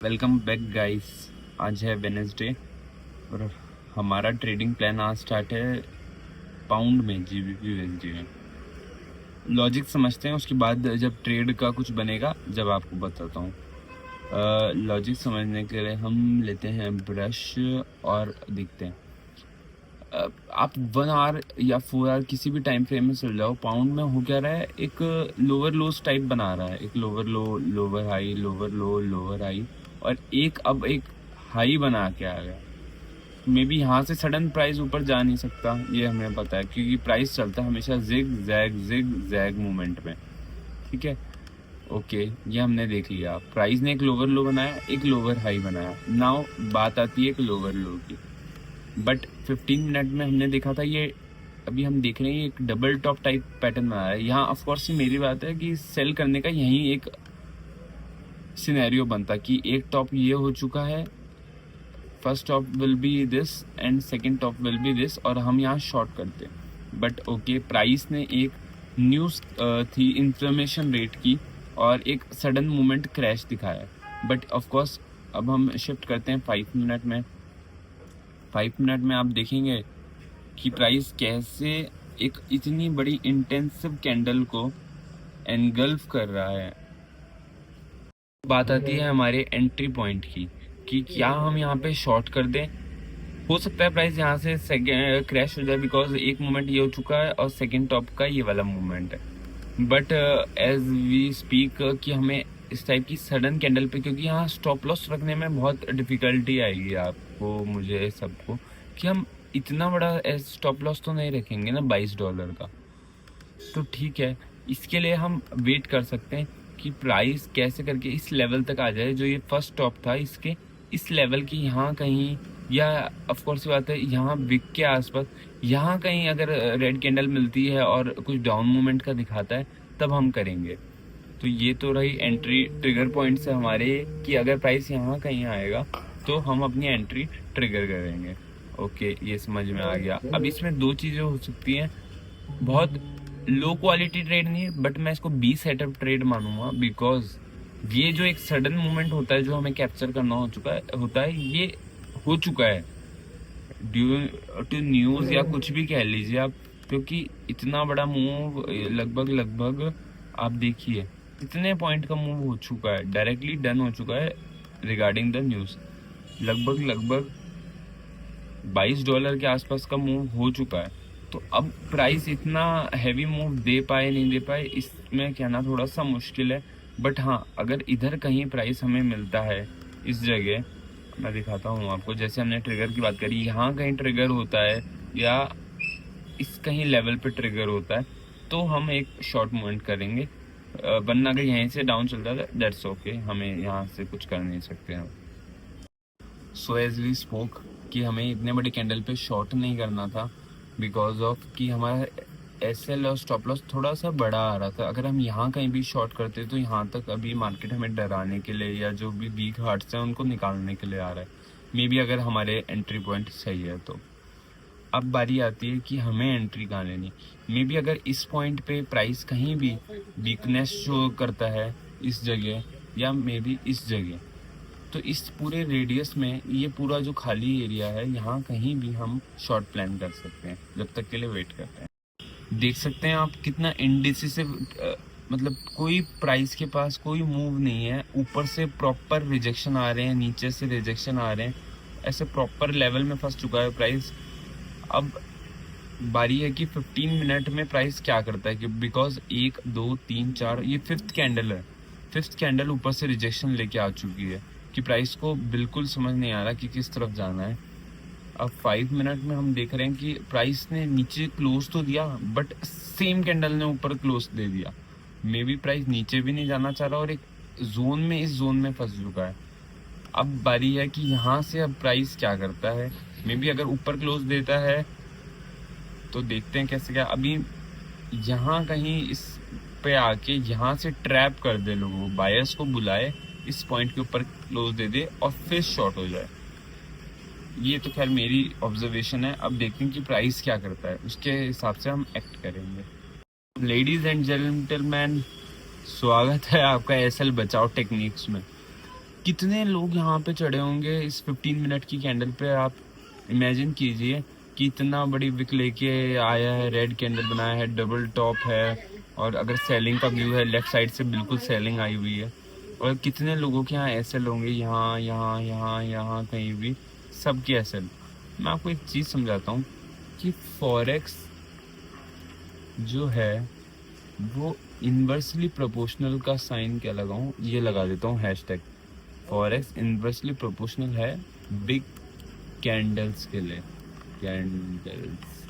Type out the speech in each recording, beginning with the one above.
Welcome back guys. आज है Wednesday और हमारा ट्रेडिंग प्लान आज स्टार्ट है पाउंड में, जीबीपी यूएसडी में। लॉजिक समझते हैं, उसके बाद जब ट्रेड का कुछ बनेगा जब आपको बताता हूँ। लॉजिक समझने के लिए हम लेते हैं ब्रश और देखते हैं। आप 1 आवर या 4 आवर किसी भी टाइम फ्रेम में चल जाओ, पाउंड में हो क्या रहा है, एक लोअर लोस टाइप बना रहा है। एक लोअर लो, लोअर हाई, लोअर लो, लोअर हाई, और अब एक हाई बना के आ गया। मे बी यहाँ से सडन प्राइस ऊपर जा नहीं सकता, ये हमें पता है, क्योंकि प्राइस चलता है हमेशा जिग जैग मूवमेंट में। ठीक है, ओके, ये हमने देख लिया। प्राइस ने एक लोअर लो बनाया, एक लोअर हाई बनाया। नाउ बात आती है एक लोअर लो की। बट 15 मिनट में हमने देखा था ये, अभी हम देख रहे हैं एक डबल टॉप टाइप पैटर्न बना है। यहाँ ऑफकोर्स मेरी बात है कि सेल करने का यही एक सिनेरियो बनता कि एक टॉप ये हो चुका है, first top will be this and second top will be this, और हम यहाँ शॉर्ट करते। बट ओके, प्राइस ने एक न्यूज़ थी इंफॉर्मेशन रेट की और एक सडन मूवमेंट क्रैश दिखाया। बट ऑफकोर्स अब हम शिफ्ट करते हैं 5 मिनट में। 5 मिनट में आप देखेंगे कि प्राइस कैसे एक इतनी बड़ी इंटेंसिव कैंडल को एनगल्फ कर रहा है। बात आती है हमारे एंट्री पॉइंट की कि क्या हम यहाँ पे शॉर्ट कर दें। हो सकता है प्राइस यहाँ से क्रैश हो जाए, बिकॉज एक मोमेंट ये हो चुका है और सेकंड टॉप का ये वाला मूवमेंट है। बट एज वी स्पीक कि हमें इस टाइप की सडन कैंडल पे, क्योंकि यहाँ स्टॉप लॉस रखने में बहुत डिफिकल्टी आएगी आपको, मुझे, सबको, कि हम इतना बड़ा स्टॉप लॉस तो नहीं रखेंगे ना $22 का। तो ठीक है, इसके लिए हम वेट कर सकते हैं कि प्राइस कैसे करके इस लेवल तक आ जाए जो ये फर्स्ट टॉप था, इसके इस लेवल की यहाँ कहीं, या ऑफ कोर्स बात है यहाँ विक के आसपास, यहाँ कहीं अगर रेड कैंडल मिलती है और कुछ डाउन मूवमेंट का दिखाता है तब हम करेंगे। तो ये तो रही एंट्री ट्रिगर पॉइंट्स है हमारे, कि अगर प्राइस यहाँ कहीं आएगा तो हम अपनी एंट्री ट्रिगर करेंगे। ओके, ये समझ में आ गया। अब इसमें दो चीज़ें हो सकती हैं। बहुत लो क्वालिटी ट्रेड नहीं है, बट मैं इसको बी सेटअप ट्रेड मानूंगा, बिकॉज ये जो एक सडन मूवमेंट होता है जो हमें कैप्चर करना होता है, ये हो चुका है ड्यू टू न्यूज़ या कुछ भी कह लीजिए आप, क्योंकि इतना बड़ा मूव लगभग आप देखिए कितने पॉइंट का मूव हो चुका है, डायरेक्टली डन हो चुका है रिगार्डिंग द न्यूज़। लगभग $22 के आसपास का मूव हो चुका है। तो अब प्राइस इतना हैवी मूव दे पाए नहीं दे पाए, इसमें कहना थोड़ा सा मुश्किल है। बट हाँ, अगर इधर कहीं प्राइस हमें मिलता है, इस जगह मैं दिखाता हूँ आपको, जैसे हमने ट्रिगर की बात करी, यहाँ कहीं ट्रिगर होता है या इस कहीं लेवल पे ट्रिगर होता है तो हम एक शॉर्ट मूवमेंट करेंगे। वरना अगर यहीं से डाउन चलता है दैट्स ओके, हमें यहाँ से कुछ कर नहीं सकते हम। सो एज वी स्पोक कि हमें इतने बड़ी कैंडल पे शॉर्ट नहीं करना था, बिकॉज ऑफ कि हमारा एसएल और स्टॉप लॉस थोड़ा सा बड़ा आ रहा था। अगर हम यहाँ कहीं भी शॉर्ट करते तो यहाँ तक अभी मार्केट हमें डराने के लिए या जो भी वीक हार्ट्स हैं उनको निकालने के लिए आ रहा है, मे बी अगर हमारे एंट्री पॉइंट सही है तो। अब बारी आती है कि हमें एंट्री कहाँ लेनी। मे बी अगर इस पॉइंट पे प्राइस कहीं भी वीकनेस शो करता है, इस जगह या मे बी इस जगह, तो इस पूरे रेडियस में ये पूरा जो खाली एरिया है यहाँ कहीं भी हम शॉर्ट प्लान कर सकते हैं, जब तक के लिए वेट करते हैं। देख सकते हैं आप कितना इंडिसिसिव, मतलब कोई प्राइस के पास कोई मूव नहीं है, ऊपर से प्रॉपर रिजेक्शन आ रहे हैं, नीचे से रिजेक्शन आ रहे हैं, ऐसे प्रॉपर लेवल में फंस चुका है प्राइस। अब बारी है कि 15 मिनट में प्राइस क्या करता है, कि बिकॉज 1 2 3 4 ये फिफ्थ कैंडल है, फिफ्थ कैंडल ऊपर से रिजेक्शन लेके आ चुकी है कि प्राइस को बिल्कुल समझ नहीं आ रहा कि किस तरफ जाना है। अब 5 मिनट में हम देख रहे हैं कि प्राइस ने नीचे क्लोज तो दिया, बट सेम कैंडल ने ऊपर क्लोज दे दिया। मे बी प्राइस नीचे भी नहीं जाना चाह रहा और एक जोन में, इस जोन में फंस चुका है। अब बारी है कि यहाँ से अब प्राइस क्या करता है। मे बी अगर ऊपर क्लोज देता है तो देखते हैं कैसे क्या। अभी यहाँ कहीं इस पे आके यहाँ से ट्रैप कर दे, लोगों बायर्स को बुलाए, इस पॉइंट के ऊपर क्लोज दे दे और फिर शॉर्ट हो जाए। ये तो खैर मेरी ऑब्जर्वेशन है। अब देखते हैं कि प्राइस क्या करता है, उसके हिसाब से हम एक्ट करेंगे। लेडीज एंड जेंटलमैन, स्वागत है आपका एसएल बचाओ टेक्निक्स में। कितने लोग यहाँ पे चढ़े होंगे इस 15 मिनट की कैंडल पे। आप इमेजिन कीजिए कि इतना बड़ी विक लेके आया है, रेड कैंडल बनाया है, डबल टॉप है, और अगर सेलिंग का व्यू है लेफ्ट साइड से बिल्कुल सेलिंग आई हुई है। और कितने लोगों के यहाँ एसएल होंगे, यहाँ यहाँ यहाँ यहाँ कहीं भी सबके एसएल। मैं आपको एक चीज़ समझाता हूँ कि फॉरेक्स जो है वो इन्वर्सली प्रोपोर्शनल का साइन क्या लगाऊं, ये लगा देता हूँ हैशटैग। फॉरेक्स इन्वर्सली प्रोपोर्शनल है बिग कैंडल्स के लिए। कैंडल्स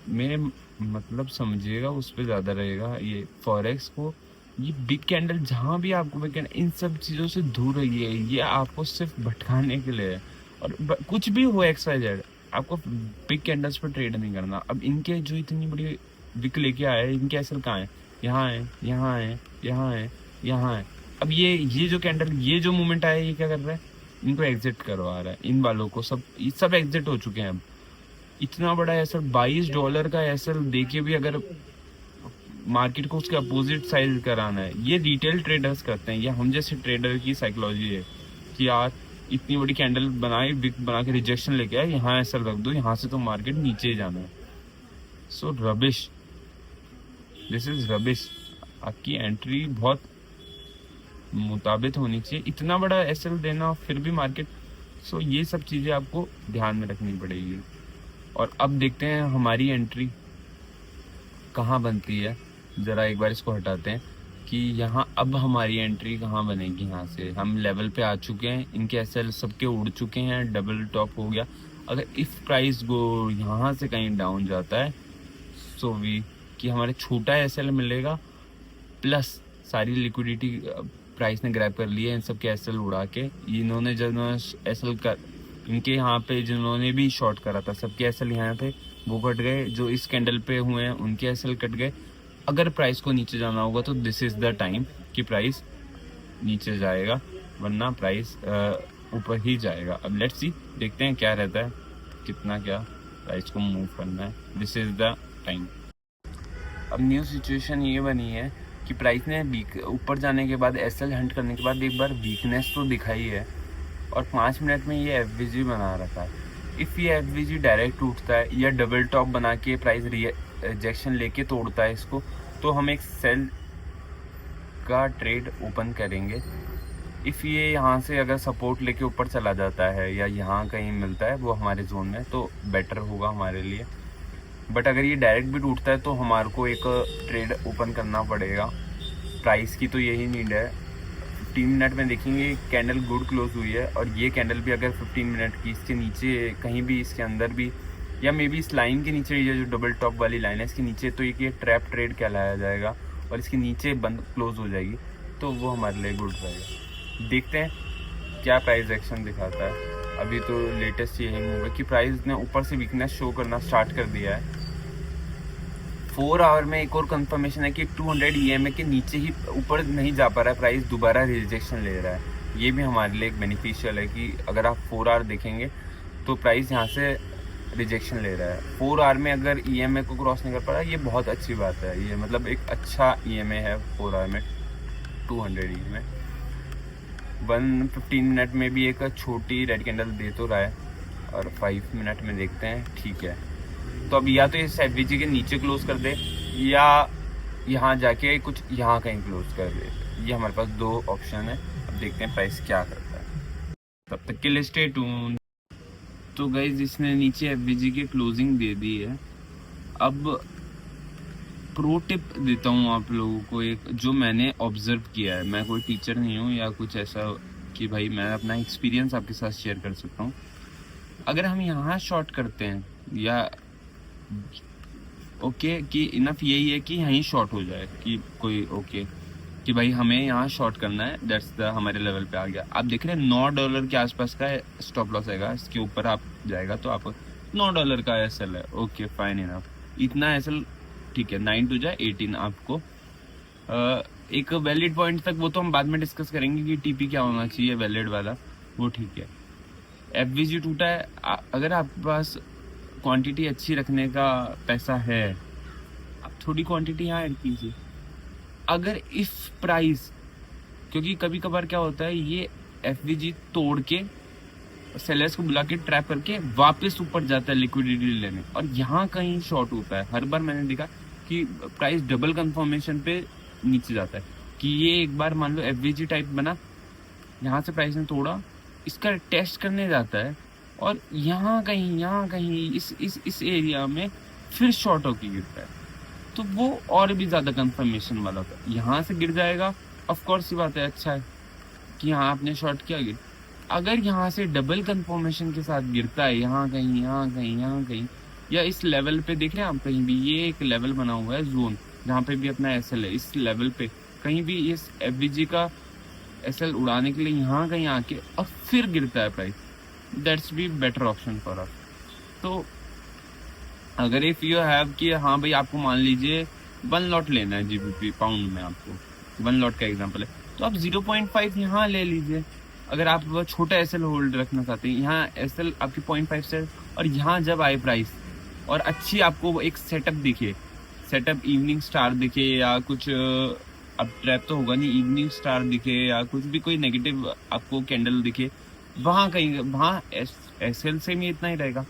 मेरे मतलब समझिएगा, उस पर ज़्यादा रहेगा ये फॉरेक्स को। ये बिग कैंडल जहाँ भी आपको बिग कैंडल, इन सब चीज़ों से दूर रहिए, ये आपको सिर्फ भटकाने के लिए है। और कुछ भी हो XYZ, आपको बिग कैंडल्स पर ट्रेड नहीं करना। अब इनके जो इतनी बड़ी विक लेके आए, इनके असल कहाँ है, यहाँ है, यहाँ है, यहाँ है, यहाँ है। अब ये जो कैंडल, ये जो मूवमेंट आया, ये क्या कर रहा है, इनको एग्जिट करवा रहा है। इन वालों को सब एग्जिट हो चुके हैं। अब इतना बड़ा एसएल, $22 का एसएल देके भी अगर मार्केट को उसके अपोजिट साइज कराना है, ये रिटेल ट्रेडर्स करते हैं। ये हम जैसे ट्रेडर की साइकोलॉजी है कि यार इतनी बड़ी कैंडल बनाई, विक बना के रिजेक्शन लेके आए, यहाँ एसएल रख दो, यहाँ से तो मार्केट नीचे ही जाना है। सो रबिश, दिस इज रबिश। आपकी एंट्री बहुत मुताबिक होनी चाहिए। इतना बड़ा एसएल देना फिर भी मार्केट, सो ये सब चीज़ें आपको ध्यान में रखनी पड़ेगी। और अब देखते हैं हमारी एंट्री कहाँ बनती है। ज़रा एक बार इसको हटाते हैं कि यहाँ अब हमारी एंट्री कहाँ बनेगी। यहाँ से हम लेवल पे आ चुके हैं, इनके एसएल सबके उड़ चुके हैं, डबल टॉप हो गया। अगर इफ़ प्राइस गो यहाँ से कहीं डाउन जाता है, सो वी कि हमारे छोटा एसएल मिलेगा, प्लस सारी लिक्विडिटी प्राइस ने ग्रैब कर लिया है इन सब के एसएल उड़ा के। इन्होंने जब एसएल कर, इनके यहाँ पे जिन्होंने भी शॉर्ट करा था, सबके एसएल यहाँ पे वो कट गए। जो इस कैंडल पे हुए हैं उनके एसएल कट गए। अगर प्राइस को नीचे जाना होगा तो दिस इज़ द टाइम कि प्राइस नीचे जाएगा, वरना प्राइस ऊपर ही जाएगा। अब लेट्स सी, देखते हैं क्या रहता है, कितना क्या प्राइस को मूव करना है। This is the time. अब न्यू सिचुएशन ये बनी है कि प्राइस ने ऊपर जाने के बाद, एसएल हंट करने के बाद एक बार वीकनेस तो दिखाई है, और 5 मिनट में ये एफवीजी बना रखा है। इफ़ ये एफवीजी डायरेक्ट टूटता है या डबल टॉप बना के प्राइस रिजेक्शन लेके तोड़ता है इसको, तो हम एक सेल का ट्रेड ओपन करेंगे। इफ़ ये यहाँ से अगर सपोर्ट लेके ऊपर चला जाता है या यहाँ कहीं मिलता है वो हमारे जोन में, तो बेटर होगा हमारे लिए। बट अगर ये डायरेक्ट भी टूटता है तो हमारे को एक ट्रेड ओपन करना पड़ेगा। प्राइस की तो यही नीड है। 15 मिनट में देखेंगे कैंडल गुड क्लोज हुई है, और ये कैंडल भी अगर 15 मिनट की इसके नीचे कहीं भी, इसके अंदर भी, या मे बी इस लाइन के नीचे, ये जो डबल टॉप वाली लाइन है इसके नीचे, तो ये ट्रैप ट्रेड कहलाया जाएगा, और इसके नीचे बंद क्लोज हो जाएगी, तो वो हमारे लिए गुड रहेगा। देखते हैं क्या प्राइस एक्शन दिखाता है। अभी तो लेटेस्ट यही मूव है कि प्राइस ने ऊपर से वीकनेस शो करना स्टार्ट कर दिया है। 4 आवर में एक और कंफर्मेशन है कि 200 EMA के नीचे ही ऊपर नहीं जा पा रहा है प्राइस, दोबारा रिजेक्शन ले रहा है। ये भी हमारे लिए एक बेनिफिशियल है कि अगर आप 4 आवर देखेंगे तो प्राइस यहाँ से रिजेक्शन ले रहा है। 4 आवर में अगर EMA को क्रॉस नहीं कर पा रहा, ये बहुत अच्छी बात है। ये मतलब एक अच्छा EMA है 4 आवर में, 200 EMA। 115 मिनट में भी एक छोटी रेड कैंडल दे तो रहा है, और 5 मिनट में देखते हैं, ठीक है। तो अब या तो इस एफवीजी के नीचे क्लोज कर दे, या यहाँ जाके कुछ यहाँ कहीं क्लोज कर दे। ये हमारे पास 2 ऑप्शन है। अब देखते हैं प्राइस क्या करता है। तब तक के लिए स्टे ट्यून्ड। तो गाइस, इसने नीचे एफवीजी की क्लोजिंग दे दी है। अब प्रो टिप देता हूँ आप लोगों को, एक जो मैंने ऑब्जर्व किया है। मैं कोई टीचर नहीं हूँ या कुछ ऐसा कि भाई मैं अपना एक्सपीरियंस आपके साथ शेयर कर सकता हूँ। अगर हम यहाँ शॉर्ट करते हैं, या ओके कि इनफ यही है कि यहीं शॉर्ट हो जाए, कि कोई ओके कि भाई हमें यहाँ शॉर्ट करना है, दैट्स द हमारे लेवल पे आ गया। आप देख रहे हैं $9 के आसपास का स्टॉप लॉस आएगा, इसके ऊपर आप जाएगा तो आप $9 का एसएल है, ओके फाइन इनफ, इतना एसएल ठीक है। 9 टू जाए 18 आपको एक वैलिड पॉइंट तक, वो तो हम बाद में डिस्कस करेंगे कि टीपी क्या होना चाहिए वैलिड वाला, वो ठीक है। एफवीजी टूटा है, अगर आपके पास क्वांटिटी अच्छी रखने का पैसा है, आप थोड़ी क्वांटिटी यहाँ ऐड कीजिए। अगर इफ प्राइस क्योंकि कभी कभार क्या होता है, ये एफवीजी तोड़ के सेलर्स को बुला के ट्रैप करके वापस ऊपर जाता है लिक्विडिटी लेने, और यहाँ कहीं शॉर्ट होता है। हर बार मैंने देखा कि प्राइस डबल कंफर्मेशन पे नीचे जाता है, कि ये एक बार मान लो एफवीजी टाइप बना, यहाँ से प्राइस ने तोड़ा, इसका टेस्ट करने जाता है, और यहाँ कहीं इस एरिया में फिर शॉर्ट होके गिरता है, तो वो और भी ज्यादा कंफर्मेशन वाला होता है। यहाँ से गिर जाएगा, ऑफ कोर्स ये बात है, अच्छा है कि यहाँ आपने शॉर्ट किया गिर। अगर यहाँ से डबल कंफर्मेशन के साथ गिरता है, यहाँ कहीं, या इस लेवल पे देख रहे हैं आप कहीं भी, ये एक लेवल बना हुआ है जोन जहाँ पे भी अपना एसएल है, इस लेवल पे कहीं भी इस एफवीजी का एसएल उड़ाने के लिए यहाँ कहीं आके और फिर गिरता है price, that's be better option for us. तो अगर इफ यू हैव कि हाँ भाई आपको मान लीजिए 1 लॉट लेना है जीबीपी पाउंड में, आपको 1 लॉट का एग्जांपल है, तो आप 0.5 यहाँ ले लीजिए। अगर आप वो छोटा एसएल होल्ड रखना चाहते हैं, यहाँ एसएल आपकी 0.5 से, और यहाँ जब आए प्राइस और अच्छी आपको एक सेटअप दिखे, सेटअप इवनिंग स्टार दिखे या कुछ, अब ट्रैप तो होगा नहीं, इवनिंग स्टार दिखे या कुछ भी कोई नेगेटिव आपको कैंडल दिखे, वहाँ कहीं, वहाँ एसएल से भी इतना ही रहेगा,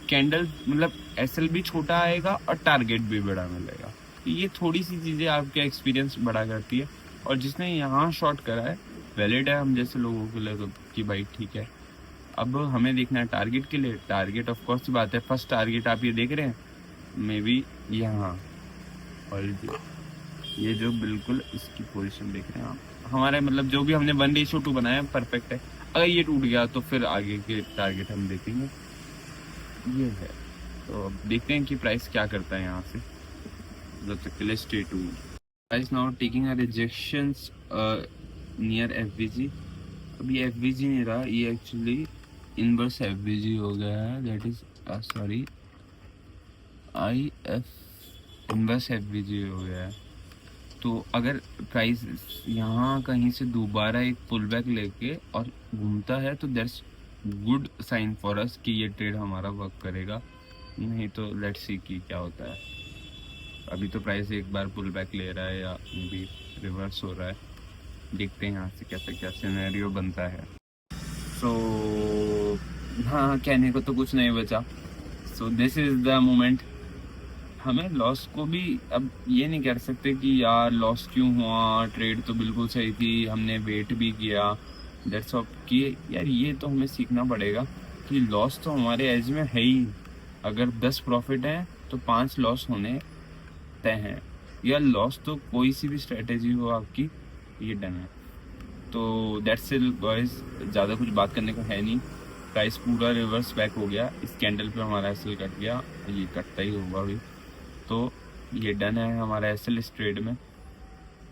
कैंडल मतलब एसएल भी छोटा आएगा और टारगेट भी बड़ा मिलेगा। तो ये थोड़ी सी चीज़ें आपका एक्सपीरियंस बड़ा करती है, और जिसने यहाँ शॉर्ट करा है वैलिड है हम जैसे लोगों के लिए, तो कि भाई ठीक है। अब हमें देखना है टारगेट के लिए, टारगेट ऑफ कोर्स बात है, फर्स्ट टारगेट आप ये देख रहे हैं मे बी यहाँ, और ये जो बिल्कुल इसकी पोजीशन देख रहे हैं आप, हमारे मतलब जो भी हमने 1:2 बनाया परफेक्ट है। अगर ये टूट गया तो फिर आगे के टारगेट हम देखेंगे, ये है। तो अब देखते हैं कि प्राइस क्या करता है यहाँ से, जब तक के लिए stay tuned. Price now taking a rejections near FVG. अब ये एफवीजी नहीं रहा, ये एक्चुअली इनवर्स एफवीजी हो गया है, that is sorry IF inverse FVG हो गया है। तो अगर प्राइस यहाँ कहीं से दोबारा एक पुल बैक लेके और घूमता है तो that's good sign for us कि ये ट्रेड हमारा वर्क करेगा, नहीं तो लेट्स सी कि क्या होता है। अभी तो प्राइस एक बार पुल बैक ले रहा है या भी रिवर्स हो रहा है, देखते हैं यहाँ से कैसा क्या सिनेरियो बनता है। सो हाँ, कहने को तो कुछ नहीं बचा। So this is the moment. हमें लॉस को भी अब ये नहीं कह सकते कि यार लॉस क्यों हुआ, ट्रेड तो बिल्कुल सही थी, हमने वेट भी किया, दैट्स ऑफ कि यार ये तो हमें सीखना पड़ेगा कि लॉस तो हमारे एज में है ही। अगर 10 प्रॉफिट हैं तो 5 लॉस होने तय हैं, या लॉस तो कोई सी भी स्ट्रेटेजी हो आपकी, ये डन है। तो दैट्स इट बॉयज, ज़्यादा कुछ बात करने को है नहीं। प्राइस पूरा रिवर्स बैक हो गया, इस कैंडल पे हमारा एसएल कट गया, ये कटता ही होगा अभी, तो ये डन है हमारा एसएल इस ट्रेड में।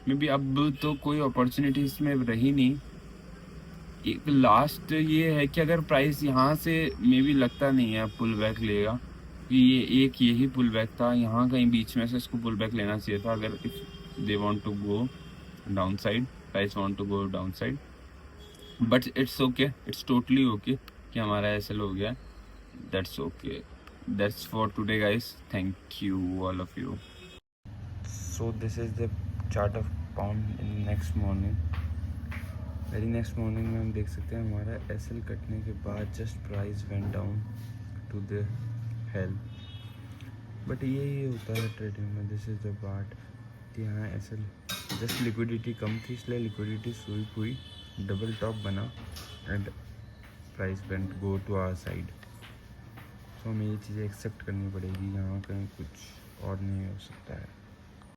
मे बी अब तो कोई अपॉर्चुनिटी इसमें रही नहीं। एक लास्ट ये है कि अगर प्राइस यहाँ से मे बी लगता नहीं है पुल बैक लेगा, कि ये एक यही पुल बैक था, यहाँ कहीं बीच में से इसको पुल बैक लेना चाहिए था। अगर if they want to go down side, price want to go down side, but it's okay, it's totally okay कि हमारा एसएल हो गया, that's okay. That's for today guys, thank you all of you. So this is the chart of pound in next morning. Very next morning में हम देख सकते हैं हमारा एसएल कटने के बाद just price went down to the hell, but यही होता है ट्रेडिंग में, दिस इज द पार्ट कि यहाँ एसएल जस्ट लिक्विडिटी कम थी, इसलिए लिक्विडिटी स्वीप हुई, डबल टॉप बना and price went go to our side. तो हमें ये चीज़ें एक्सेप्ट करनी पड़ेगी, यहाँ कहीं कुछ और नहीं हो सकता है।